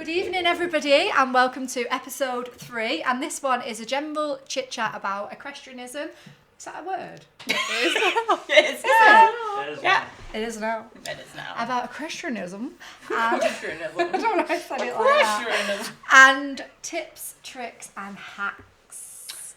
Good evening, everybody, and welcome to episode 3. And this one is a general chit chat about equestrianism. Is that a word? It is. Yeah, it is now. It is now. About equestrianism. Equestrianism. I don't know if I said it like that. And tips, tricks, and hacks.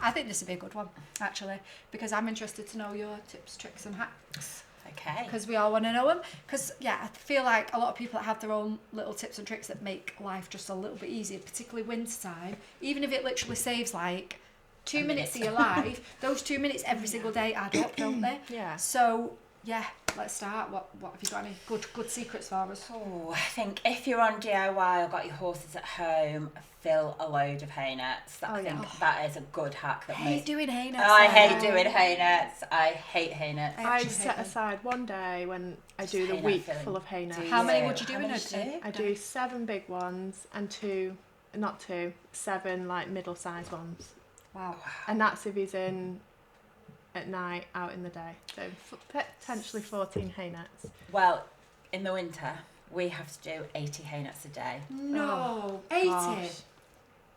I think this would be a good one, actually, because I'm interested to know your tips, tricks, and hacks. Okay. Because we all want to know them. Because, yeah, I feel like a lot of people have their own little tips and tricks that make life just a little bit easier, particularly wintertime. Even if it literally saves, like, 2 minutes of your life, those 2 minutes every single day add up, don't they? Yeah. So, yeah, let's start. What have you got any good secrets for us? Oh, I think if you're on DIY or got your horses at home, fill a load of hay nets. I think that is a good hack. That I hate doing hay nets. Oh, I hate doing hay nets. I hate hay nets. I set aside one day when I do the week full of hay nets. How many would you do in a day? I do 7 big ones and 7 like middle-sized ones. Wow. And that's if he's in at night, out in the day. So potentially 14 hay nets. Well, in the winter, we have to do 80 hay nets a day. No, 80 gosh.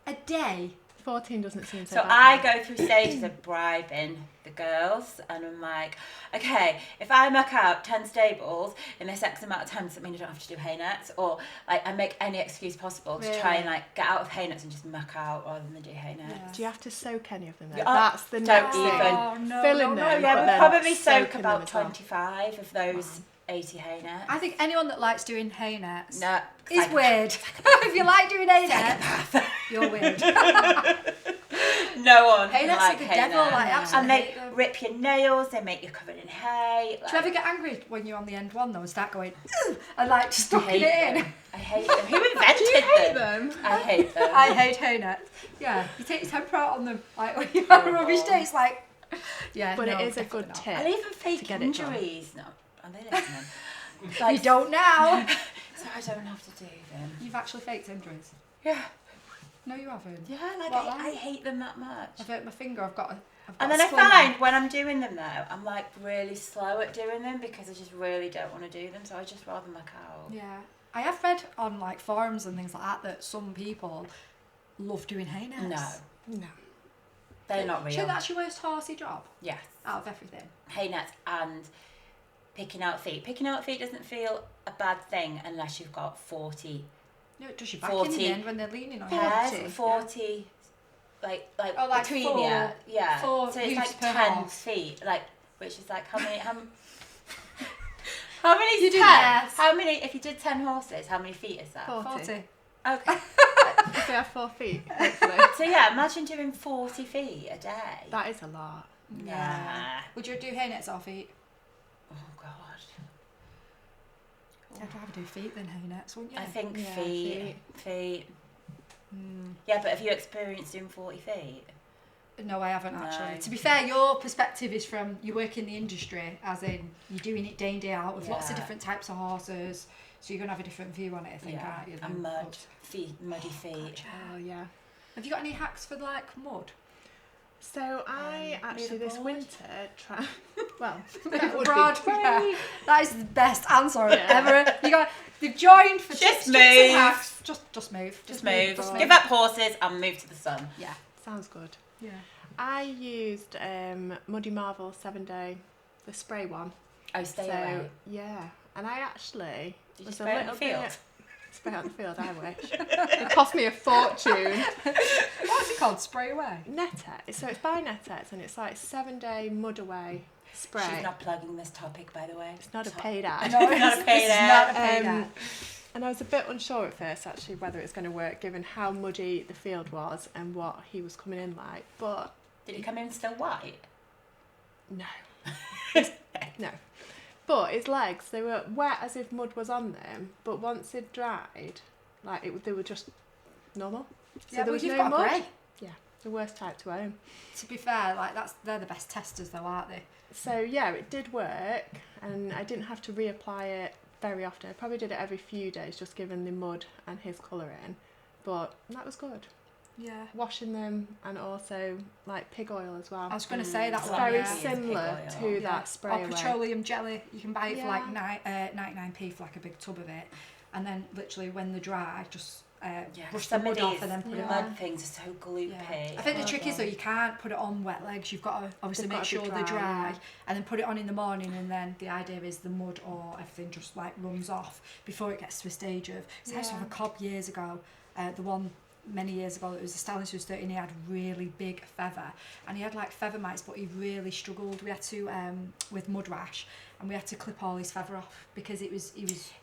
a day. 14 doesn't seem so So bad. I go through stages of bribing the girls, and I'm like, okay, if I muck out 10 stables in this X amount of time, does that mean I don't have to do hay nets? Or like I make any excuse possible to try and like get out of hay nets and just muck out rather than do hay nets. Yeah. Do you have to soak any of them though? Yeah, That's the next thing. Oh, no, Filling no, them. Yeah, but we then probably soak soaking them about as well. 25 of those 80 hay nets. I think anyone that likes doing hay nets is is weird. If you like doing hay nets, you're weird. No one Hay can nets like are the hay devil, nets. like, And absolutely they hate them. rip your nails, they make you covered in hay. Do you ever get angry when you're on the end one though and start going "Ugh," and like stuffing it in? I hate them. Who invented Do you hate them? I hate them. I hate hay nets. Yeah, you take your temper out on them. Like when you have a rubbish day, it's like, yeah. But no, it is a definitely good not. tip. And even fake get it done. injuries. No, are they listening? You don't now. So I don't have to do them. You've actually faked injuries. Yeah. No, you haven't. Yeah, like What, I hate them that much. I've hurt my finger. I've got And a then I splinter. find when I'm doing them though, I'm like really slow at doing them because I just really don't want to do them. So I just rather muck out. Yeah, I have read on like forums and things like that some people love doing hay nets. No, No. they're not Do you real. think that's your worst horsey job Yes. out of everything? Hay nets and picking out feet. Picking out feet doesn't feel a bad thing unless you've got 40 No, it does your back in 40 the end when they're leaning on you. pairs, 40, 40 like Oh, like between four- you. Yeah. 4 So it's hooves like per 10 horse. feet, like which is like how many how many You do 10? maths. How many if you did 10 horses, how many feet is that? 40. 40. Okay. If they have 4 feet, hopefully. So yeah, imagine doing 40 feet a day. That is a lot. Nah. Would you do hay nets or feet? Oh god. I'd rather do feet than hay nets, wouldn't you? I think Yeah, feet. Mm. Yeah, but have you experienced doing 40 feet? No, I haven't No. actually. To be fair, your perspective is from you work in the industry, as in you're doing it day in, day out with lots of Yeah. different types of horses. So you're going to have a different view on it, I think, aren't you? And than mud, us? muddy feet. Oh, yeah. Have you got any hacks for like mud? So I actually this leaderboard? winter well, That would Broad, be yeah. That is the best answer Yeah. ever. They've joined for Just tips, tricks move. and hacks. Just move. Just move. Just Give up horses and move to the sun. Yeah. sounds good. Yeah. I used Muddy Marvel 7-day, the spray one. Oh, stay away. Yeah, and I actually Did you was spray a it on little the field? bit spray out the field. I wish it cost me a fortune. What's it called? Spray away. Netet. So it's by Netet, and it's like 7-day mud away spray. She's not plugging this topic, by the way. It's not a paid ad. No, Not a paid it's ad. not a paid ad. And I was a bit unsure at first, actually, whether it's going to work, given how muddy the field was and what he was coming in like. But Did he come in still white? no, no. But his legs, they were wet as if mud was on them. But once it dried, like they were just normal. So Yeah, there but was you've no got a mud. grey. Yeah, the worst type to own. To be fair, like they're the best testers though, aren't they? So yeah, it did work, and I didn't have to reapply it very often. I probably did it every few days, just given the mud and his colour in. But that was good. Yeah. Washing them, and also like pig oil as well. I was going to say that It's one. very yeah. similar Pig oil. to that spray Or away. petroleum jelly. You can buy it for Yeah. like 99p for like a big tub of it. and then literally when they're dry, just brush the some mud of off these and then put it mud on. things are so gloopy. Yeah. I think the trick is though, you can't put it on wet legs. You've got to obviously They've make got to be sure they're dry, dry, yeah. and then put it on in the morning. And then the idea is the mud or everything just like runs off before it gets to a stage of. So I used to have a cob years ago. The one many years ago, it was a stallion who was 13. He had really big feather, and he had like feather mites, but he really struggled. We had to with mud rash, and we had to clip all his feather off because he was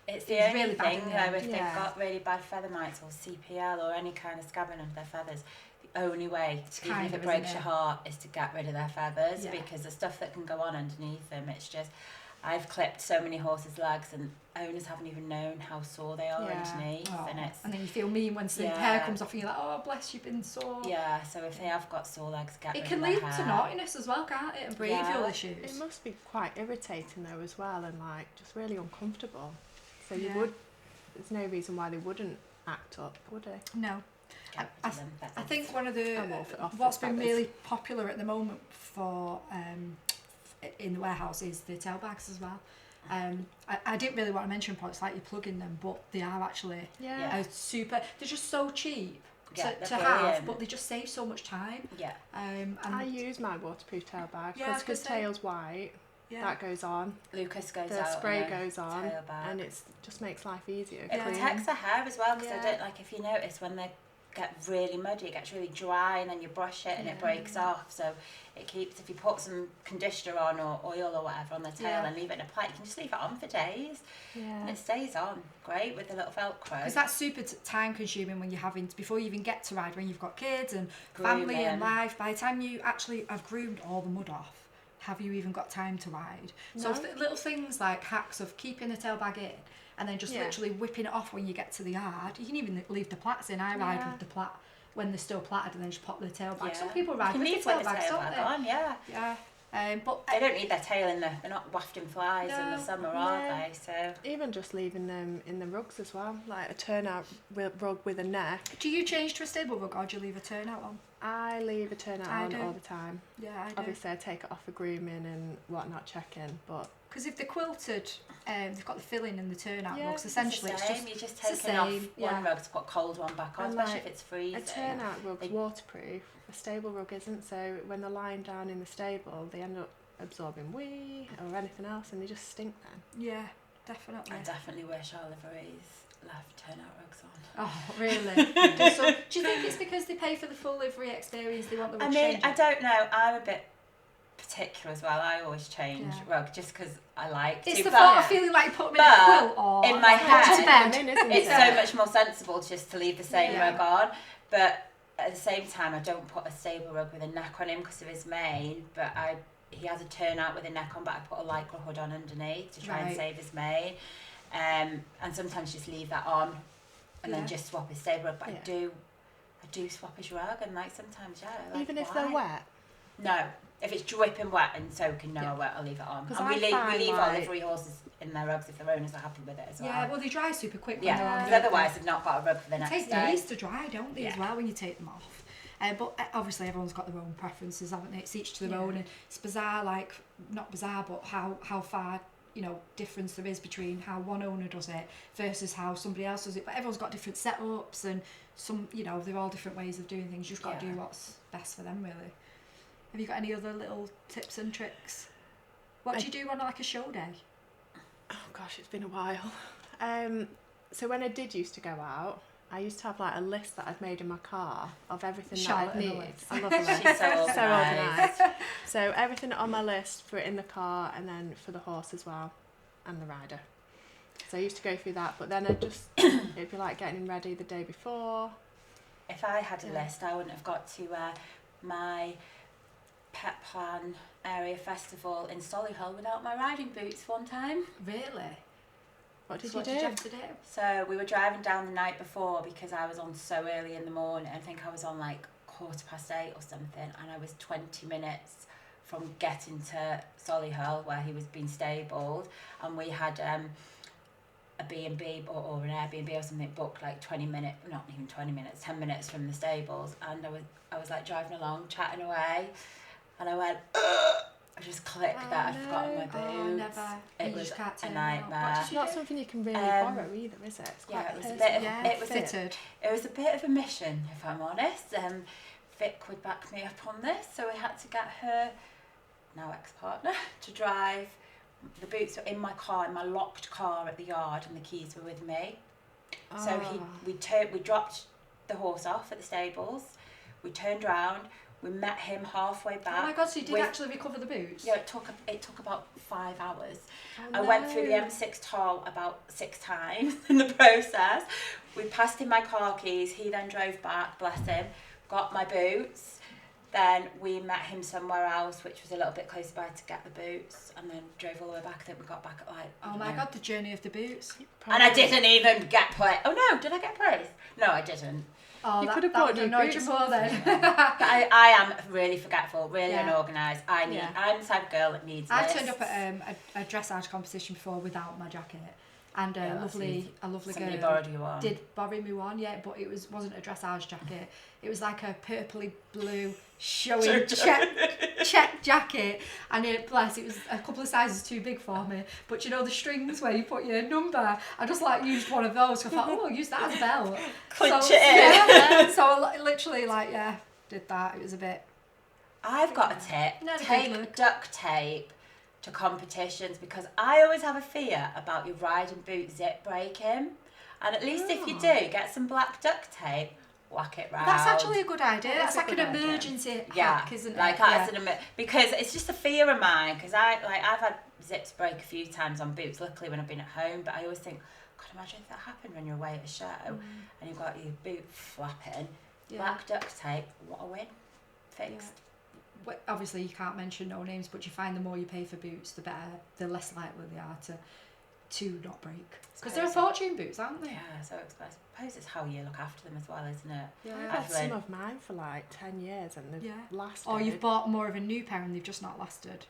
It's the only really bad thing in the though, end. if they've got really bad feather mites or CPL or any kind of scabbing under their feathers, the only way, even if it breaks your heart, is to get rid of their feathers, because the stuff that can go on underneath them, it's just, I've clipped so many horses' legs and owners haven't even known how sore they are underneath. And then you feel mean when the hair comes off and you're like, oh bless, you've been sore. Yeah, so if they have got sore legs, get rid it of can their lead hair. to naughtiness as well, can't it, and behavioural issues. It must be quite irritating though as well, and like just really uncomfortable. So you would, there's no reason why they wouldn't act up, would they? No. I think one of the off what's been really popular at the moment for in the warehouse is the tail bags as well. I didn't really want to mention products like you're plugging them, but they are actually super. They're just so cheap to have, but they just save so much time. Yeah. And I use my waterproof tail bag because his tail's white. Yeah. That goes on. Lucas goes the out. The spray on goes on, tail bag. and it just makes life easier. It protects the hair as well, because I don't like, if you notice when they get really muddy, it gets really dry, and then you brush it and it breaks off. So it keeps, if you put some conditioner on or oil or whatever on the tail and leave it in a plate, you can just leave it on for days. Yeah. And it stays on great with the little Velcro. Because that's super time consuming when you're having to, before you even get to ride, when you've got kids and family and life. By the time you actually have groomed all the mud off, have you even got time to ride? No. So little things like hacks of keeping the tail bag in and then just literally whipping it off when you get to the yard. You can even leave the plaits in. I ride with the plait when they're still plaited and then just pop the tail back. Some people ride with the tail bags, don't they? On, Yeah. But they don't need their tail in they're not wafting flies in the summer, are they? So even just leaving them in the rugs as well, like a turnout rug with a neck. Do you change to a stable rug or do you leave a turnout on? I leave a turnout on all the time. Yeah, I do. Obviously I take it off for grooming and whatnot, checking, but because if they're quilted, they've got the filling and the turnout rugs. Essentially, it's just you're just taking off one rug to put cold one back on, and especially if it's freezing. A turnout rug's waterproof. A stable rug isn't, so when they're lying down in the stable, they end up absorbing wee or anything else, and they just stink then. Yeah, definitely. I definitely wish our liveries left turnout rugs on. Oh, really? So, do you think it's because they pay for the full livery experience? They want the rug changing? I don't know. I'm a bit particular as well. I always change rug just because I like to. It's the thought of feeling like you put them in a quilt or in my head, it's so much more sensible just to leave the same rug on. But at the same time, I don't put a stable rug with a neck on him because of his mane. But he has a turnout with a neck on, but I put a lycra hood on underneath to try and save his mane. And sometimes just leave that on and then just swap his stable rug. But I do swap his rug, and like sometimes like, even if they're wet. No, if it's dripping wet and soaking wet, I'll leave it on. And we leave our livery horses in their rugs if their owners are happy with it as well. Yeah, well they dry super quick. Yeah, because otherwise they've not got a rug for the next day. It takes days to dry, don't they, as well, when you take them off. But obviously everyone's got their own preferences, haven't they? It's each to their own, and it's bizarre, like, not bizarre, but how far, difference there is between how one owner does it versus how somebody else does it. But everyone's got different setups, and some, they're all different ways of doing things. You've got to do what's best for them, really. Have you got any other little tips and tricks? What do you do on like a show day? Oh gosh, it's been a while. So when I did used to go out, I used to have like a list that I'd made in my car of everything that I'd need. I love a list. She's so organised. So everything on my list for it in the car, and then for the horse as well, and the rider. So I used to go through that, but then it'd be like getting him ready the day before. If I had a list, I wouldn't have got to my Pet Plan area festival in Solihull without my riding boots one time. Really? What did you have to do? So we were driving down the night before because I was on so early in the morning. I think I was on like 8:15 or something, and I was 20 minutes from getting to Solihull where he was being stabled, and we had a B&B or an Airbnb or something booked like 20 minutes, not even 20 minutes, 10 minutes from the stables, and I was like driving along, chatting away, and I went, ugh, I just clicked that I'd forgotten my boots. Oh, never. It You was just can't a turn them out. nightmare. It's not something you can really borrow either, is it? It's quite Yeah, it was a personal. bit of, Yeah, it was fitted. It was a bit of a mission, if I'm honest. Vic would back me up on this, so we had to get her, now ex-partner, to drive. The boots were in my car, in my locked car at the yard, and the keys were with me. So we dropped the horse off at the stables. We turned round. We met him halfway back. Oh my God! So you did actually recover the boots? Yeah, it took about 5 hours. Oh, I went through the M6 toll about 6 times in the process. We passed him my car keys. He then drove back, bless him, got my boots. Then we met him somewhere else, which was a little bit closer by, to get the boots, and then drove all the way back. I think we got back at like... Oh my God, the journey of the boots. And I didn't even get praise. Oh no, did I get praise? No, I didn't. Oh, You that could have that bought would new annoyed boots. you more then. I am really forgetful, really Yeah. unorganised. I'm the type of girl that needs I lists. turned up at a dressage competition before without my jacket, and a lovely Somebody girl borrowed you one. did borrow me one, but it wasn't a dressage jacket. It was like a purpley blue showing check jacket, and it was a couple of sizes too big for me. But you know the strings where you put your number, I just like used one of those. So I thought, I'll use that as a belt. Clinch so, it in. Yeah, so I literally did that. It was a bit. I've got a tip. Not a good Take look. duct tape to competitions, because I always have a fear about your riding boot zip breaking. And at least if you do, get some black duct tape, whack it round. That's actually a good idea. That That's is a like good an idea. emergency Yeah, hack, isn't like it? that's because it's just a fear of mine. Because I've had zips break a few times on boots. Luckily, when I've been at home, but I always think, God, imagine if that happened when you're away at a show and you've got your boot flapping. Yeah. Black duct tape, what a win! Fixed. Well, obviously, you can't mention no names, but you find the more you pay for boots, the better, the less likely they are to not break. Because they're a fortune, boots, aren't they? Yeah, so expensive. I suppose it's how you look after them as well, isn't it? Yeah. I've had some of mine for like 10 years and they've lasted. Or you've bought more of a new pair and they've just not lasted.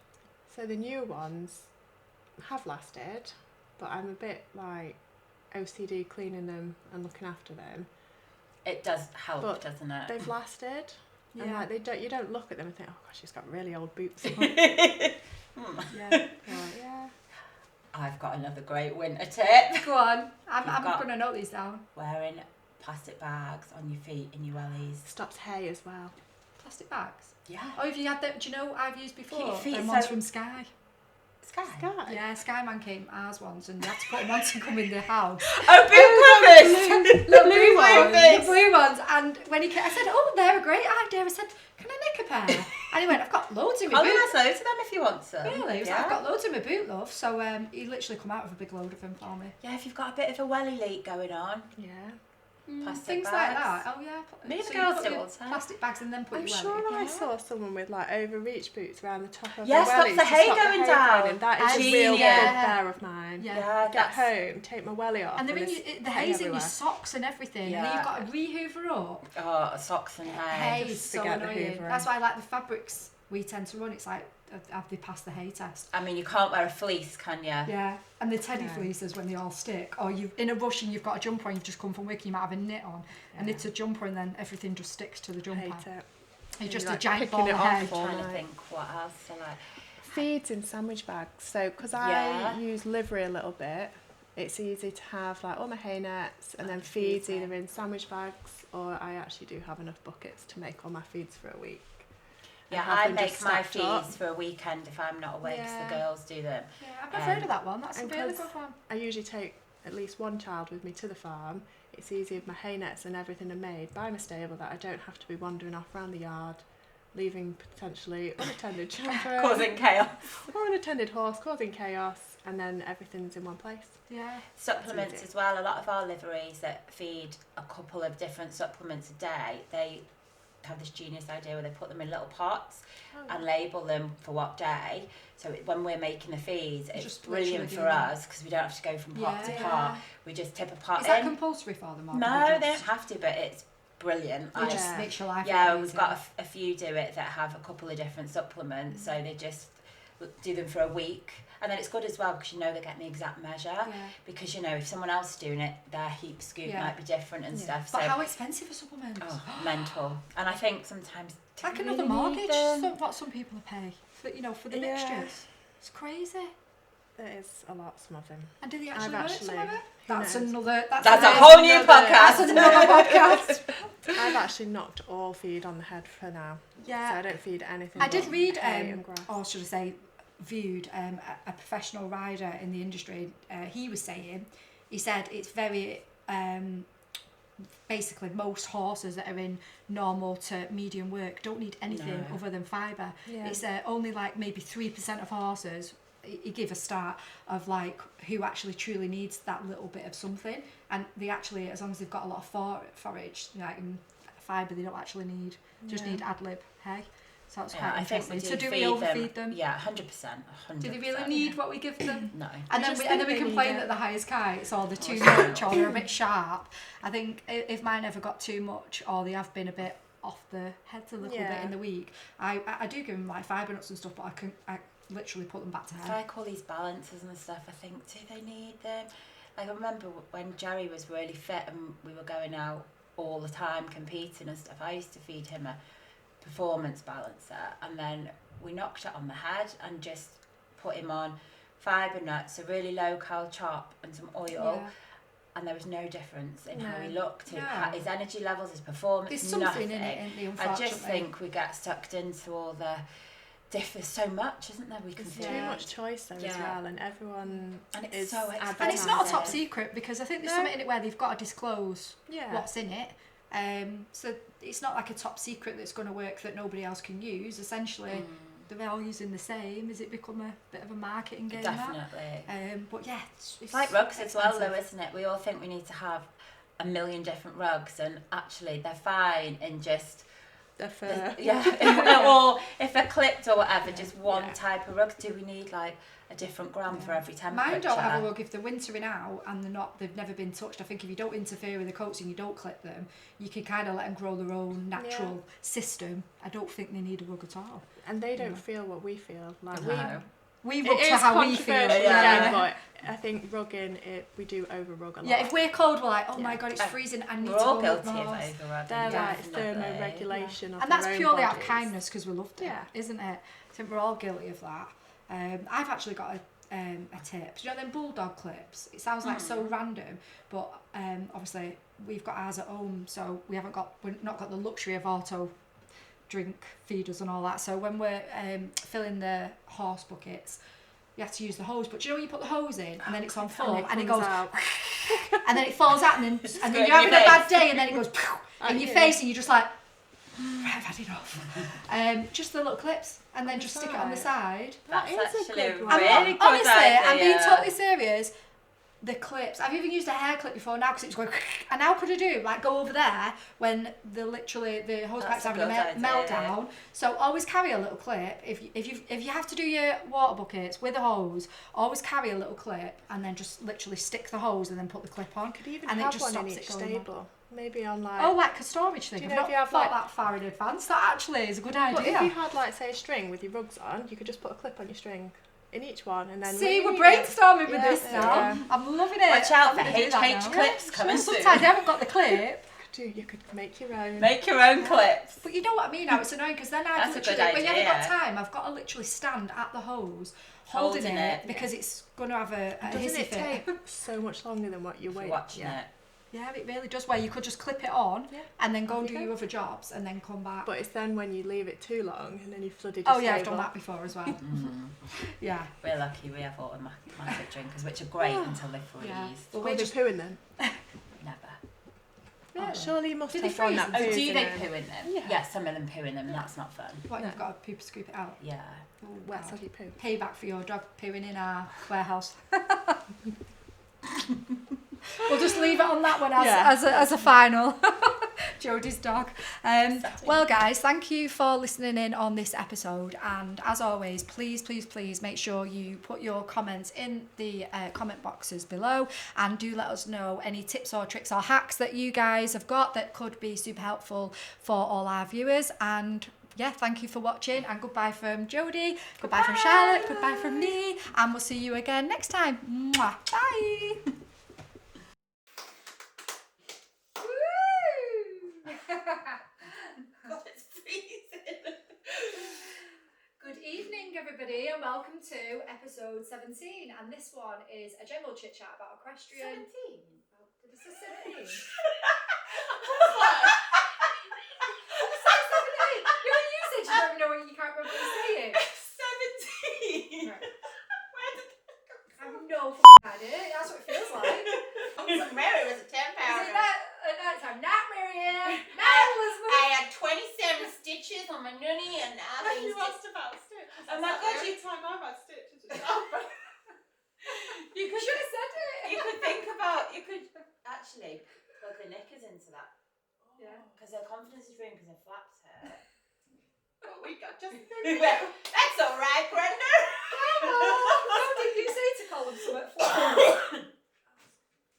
So the new ones have lasted, but I'm a bit like OCD cleaning them and looking after them. It does help, But doesn't it? They've lasted. Yeah. And like you don't look at them and think, oh gosh, she's got really old boots on. Yeah. Yeah. I've got another great winter tip. Go on. I'm got- going to note these down. Wearing plastic bags on your feet in your wellies. Stops hay as well. Plastic bags. Yeah. Oh, have you had them? Do you know what I've used before? Keep your feet Them ones so- from Sky. Sky. Sky. Yeah, Skyman came ours once and they had to put them on to come in the house. Oh, boot covers! The blue ones. ones. The blue ones. And when he came, I said, oh, they're a great idea. I said, can I nick a pair? And he went, I've got loads in my I'll boot. give loads of them if you want some. Really? He was yeah. like, I've got loads in my boot, love. So he literally come out with a big load of them for me. Yeah, if you've got a bit of a welly leak going on. Yeah. Plastic Things bags. like that. Oh, yeah. Me and So the you girls put do your all the time. plastic bags and then put I'm your sure welly. I saw someone with like overreach boots around the top of Yeah, their stops wellies the to hay stop going the hay down. going. That is a real Genius. bugbear of mine. Yeah. Yeah, Get home, take my welly off. And they're in there's the hay hay's in your everywhere. socks and everything. And then you've got to re-hoover up. Oh, socks and hay. Hay is so forget the annoying. hoovering. That's why I like the fabrics we tend to run. It's like, have they passed the hay test? I mean, you can't wear a fleece, can you? Yeah, and the teddy Yeah. fleeces when they all stick. Or you're in a rush and you've got a jumper and you've just come from work, you might have a knit on. A knitted jumper and then everything just sticks to the jumper. Hate it. You're just You're, a giant picking ball it of off hay. all Trying to night. think what else to like. Feeds in sandwich bags. So, because Yeah. I use livery a little bit, it's easy to have like all my hay nets and then feeds feeds, yeah. either in sandwich bags or I actually do have enough buckets to make all my feeds for a week. Yeah, have I them make just my stacked up. feeds for a weekend if I'm not away because Yeah. the girls do them. Yeah, I've never heard of that one. That's a and really 'cause good one. I usually take at least one child with me to the farm. It's easy if my hay nets and everything are made by my stable that I don't have to be wandering off around the yard, leaving potentially unattended children Causing chaos. or an unattended horse, causing chaos, and then everything's in one place. Yeah. Supplements easy. as well. A lot of our liveries that feed a couple of different supplements a day, they have this genius idea where they put them in little pots and label them for what day. So when we're making the feeds, it's Just brilliant literally for do that. us because we don't have to go from pot to Yeah. pot. We just tip a pot Is that in. compulsory for them? Or do No, they they don't just, have to, but it's brilliant. it Like, just Yeah. makes your life yeah, really we've easy. got a few do it that have a couple of different supplements, so they just do them for a week. And then it's good as well because you know they're getting the exact measure. Yeah. Because, you know, if someone else is doing it, their heap scoop might be different and stuff. But so, how expensive are supplements? Oh, mental. And I think sometimes... It's like another mortgage, what some people pay, for, you know, for the mixtures. It's crazy. There is a lot, some of them. And do they actually work, some of it? That's a whole new podcast. That's another podcast. I've actually knocked all feed on the head for now. Yeah. So I don't feed anything. I did read, and grass. or should I say, viewed a professional rider in the industry. He was saying, he said it's very... basically most horses that are in normal to medium work don't need anything other than fibre. It's only like maybe 3% of horses, he gave a start of like who actually truly needs that little bit of something, and they actually, as long as they've got a lot of forage, like fibre, they don't actually need, just need ad lib, hey? So that's quite interesting. So do we overfeed them? Yeah, 100%. Do they really need what we give them? No. And then we complain that the highest kites or the too much or they're a bit sharp. I think if mine ever got too much or they have been a bit off the heads a little bit in the week, I do give them like fibre nuts and stuff, but I literally put them back to head. I like all these balances and stuff. I think, do they need them? Like I remember when Jerry was really fit and we were going out all the time competing and stuff, I used to feed him a performance balancer, and then we knocked it on the head and just put him on fibre nuts, a really low cal chop and some oil, and there was no difference in how he looked, his energy levels, his performance. There's something in it, I just think we get sucked into all the there's so much, isn't there? We can There's too much choice though as well, and everyone it's so expensive. And it's not a top secret because I think there's something in it where they've got to disclose what's in it. So it's not like a top secret that's going to work that nobody else can use. Essentially, they're all using the same. Has it become a bit of a marketing game? Definitely. But yeah, it's like rugs as well, though, isn't it? We all think we need to have a million different rugs, and actually they're fine in just the fur. Or if they're clipped or whatever, just one type of rug. Do we need like a different gram for every temperature? Mine don't have a rug if they're wintering out and they've never been touched. I think if you don't interfere with the coats and you don't clip them, you can kind of let them grow their own natural system. I don't think they need a rug at all. And they don't feel what we feel. Like we rug to how we feel. But I think rugging, we do over rug a lot. Yeah, if we're cold, we're like, oh my god, it's freezing. I need to go guilty more. of over rugging. They're like thermo-regulation of and that's their own purely bodies. out of kindness because we loved it, isn't it? I think we're all guilty of that. I've actually got a tip. Do you know them bulldog clips? It sounds like so random, but obviously we've got ours at home, so we've not got the luxury of auto drink feeders and all that. So when we're filling the horse buckets, you have to use the hose. But do you know when you put the hose in and then it's on full and it goes out. And then it falls out and then you're having a bad day and then it goes in your face and you're just like, I've had enough. Just the little clips and then just stick it on the side. That's actually a really good honestly, idea. I'm being totally serious. The clips. I've even used a hair clip before now because it's going. And how could I do? Like go over there when the hose pipe's having a meltdown. So always carry a little clip. If you have to do your water buckets with a hose, always carry a little clip and then just literally stick the hose and then put the clip on. Could even and have it just one stops in each it going stable. Maybe on like... Oh, like a storage thing. Do you I've know not if you have thought like that far in advance. That actually is a good idea. But if you had like say a string with your rugs on, you could just put a clip on your string in each one and then... See, we're brainstorming with this now. I'm loving it. Watch out for HH clips coming soon. Sometimes I haven't got the clip. You could make your own. Make your own clips. But you know what I mean now? It's annoying because then I've literally, when you haven't got time, I've got to literally stand at the hose holding it because it's going to have a Doesn't it take so much longer than what you wait? Watching it. Yeah, it really does. Where you could just clip it on and then go and do your other jobs and then come back. But it's then when you leave it too long and then you've flooded your I've done that before as well. Yeah. We're lucky we have automatic drinkers, which are great until they freeze. Well, we're just pooing them. Never. Yeah, surely you must Do have they one freeze that them? poos Do in they them. poo in them? Yeah, some of them poo in them, and that's not fun. What, you've got to scoop it out? Yeah. Oh, Let's have you poo. Payback for your dog pooing in our warehouse. We'll just leave it on that one as a final. Jodie's dog. Well, guys, thank you for listening in on this episode. And as always, please make sure you put your comments in the comment boxes below, and do let us know any tips or tricks or hacks that you guys have got that could be super helpful for all our viewers. And yeah, thank you for watching, and goodbye from Jodie, goodbye from Charlotte, goodbye from me, and we'll see you again next time. Mwah. Bye. God, it's freezing. Good evening, everybody, and welcome to episode 17. And this one is a general chit chat about equestrian. 17? Oh, did I say 17? What? You said you don't know what you can't remember what you're saying. 17? Right. Where did that come I have no idea. That's what it feels like. from? Mary was a 10 Is pounder. it that at night time? Not Marianne. Not I Elizabeth. had 27 stitches on my nunny and now You these asked about stitches. Oh my God, every you- time I've had stitches. You You should have said it. You could think about, you could actually plug the knickers into that. Yeah. Because her confidence is ruined because her flaps hurt. Well, we got just That's alright, Brenda. What did you say to call them something flat?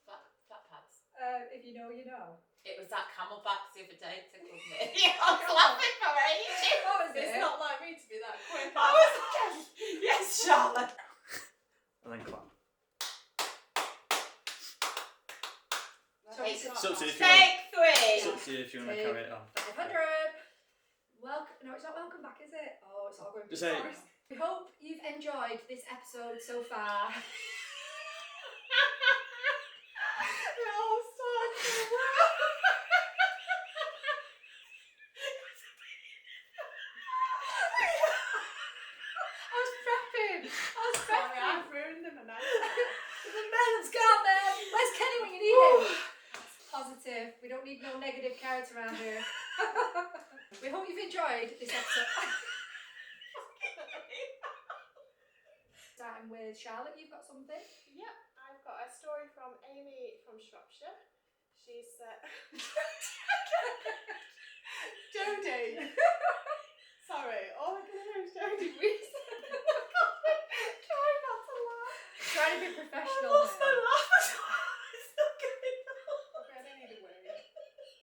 Flat pads. If you know, you know. It was that camelback the other day tickled me. I was laughing for ages. What was It's it? not like me to be that quick. I was yes, Charlotte. And then clap. Take It's up to you if you want. Take 3. It's up to you if you want to carry it on. 500. Welcome. No, it's not welcome back, is it? Oh, it's all going to be Just say it. forest. We hope you've enjoyed this episode so far. Sorry, I've ruined them and The man's gone, man. Where's Kenny when you need him? Positive. We don't need no negative character around here. We hope you've enjoyed this episode. Starting with Charlotte, you've got something? Yep, I've got a story from Amy from Shropshire. She said...